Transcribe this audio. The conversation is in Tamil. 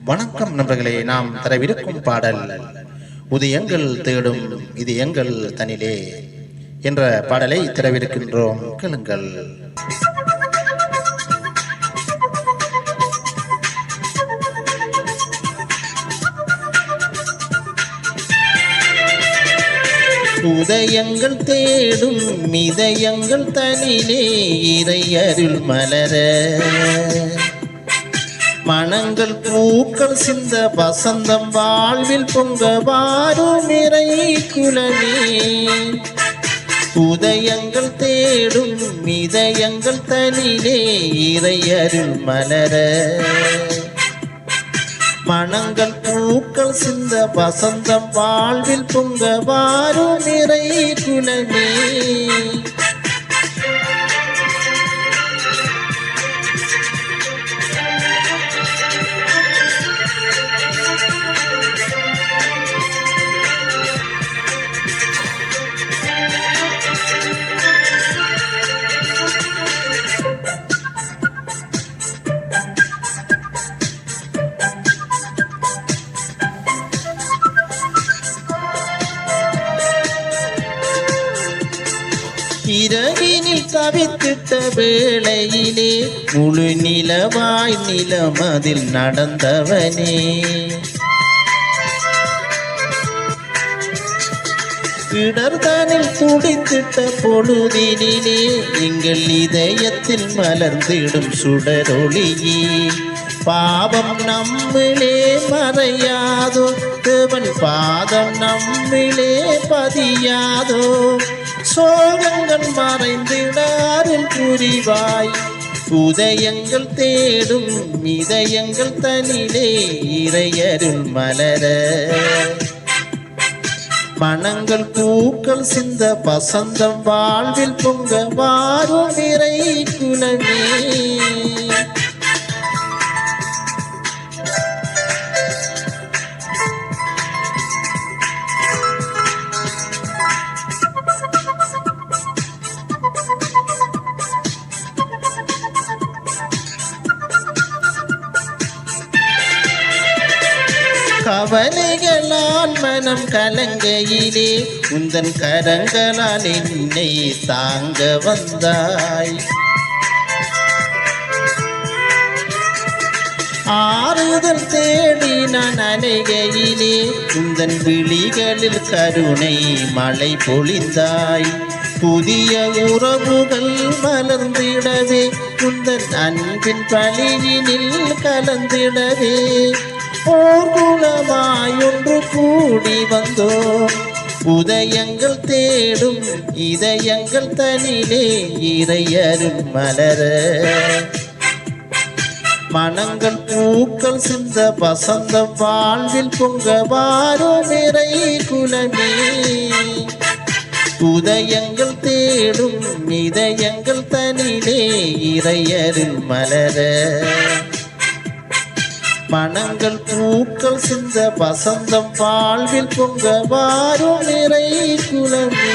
வணக்கம் நண்பர்களே, நாம் தரவிருக்கும் பாடல் உதயங்கள் தேடும் இது எங்கள் தனிலே என்ற பாடலை தரவிருக்கின்றோம். கேளுங்கள். உதயங்கள் தேடும் இதயங்கள் தனிலே இறை அருள் மலர மனங்கள் பூக்கள் சிந்த வசந்தம் வாழ்வில் பொங்க வாரும் இறை குலமே. உதயங்கள் தேடும் இதயங்கள் தனிலே இறை அருள் மலர மனங்கள் பூக்கள் சிந்த வசந்தம் வாழ்வில் பொங்க வாரும் இறை குலமே. இரவினில் தவித்திட்ட வேளையிலே முழு நிலவாய் நிலமதில் நடந்தவனே, இடர்தனில் துடித்திட்ட பொழுதினிலே எங்கள் இதயத்தில் மலர்ந்திடும் சுடரொளியே. பாவம் நம்மிலே மறையாதோ, தேவன் பாதம் நம்மிலே பதியாதோ. சோகங்கள் மறைந்திடாரில் புரிவாய். உதயங்கள் தேடும் இதயங்கள் தனிலே இறையருள் மலர மனங்கள் பூக்கள் சிந்த வசந்தம் வாழ்வில் பொங்க வாரும் இறை குலமே. கவலைகளால் மனம் கலங்கையிலே உந்தன் கரங்களால் என்னை தாங்க வந்தாய். ஆறுதல் தேடி நான் அலைகையிலே உந்தன் விழிகளில் கருணை மழை பொழிந்தாய். புதிய உறவுகள் மலர்ந்திடவே உந்தன் அன்பின் பலியினில் கலந்திடவே ஓர் குலமாய் ஒன்று கூடி வந்தோம். உதயங்கள் தேடும் இதயங்கள் தனிலே இறை அருள் மலர மனங்கள் பூக்கள் சிந்த வசந்தம் வாழ்வில் பொங்க வாரும் இறை குலமே. உதயங்கள் தேடும் இதயங்கள் தனிலே இறை அருள் மலர மனங்கள் பூக்கள் சிந்த வசந்தம் வாழ்வில் பொங்க வாரும் இறை குலமே.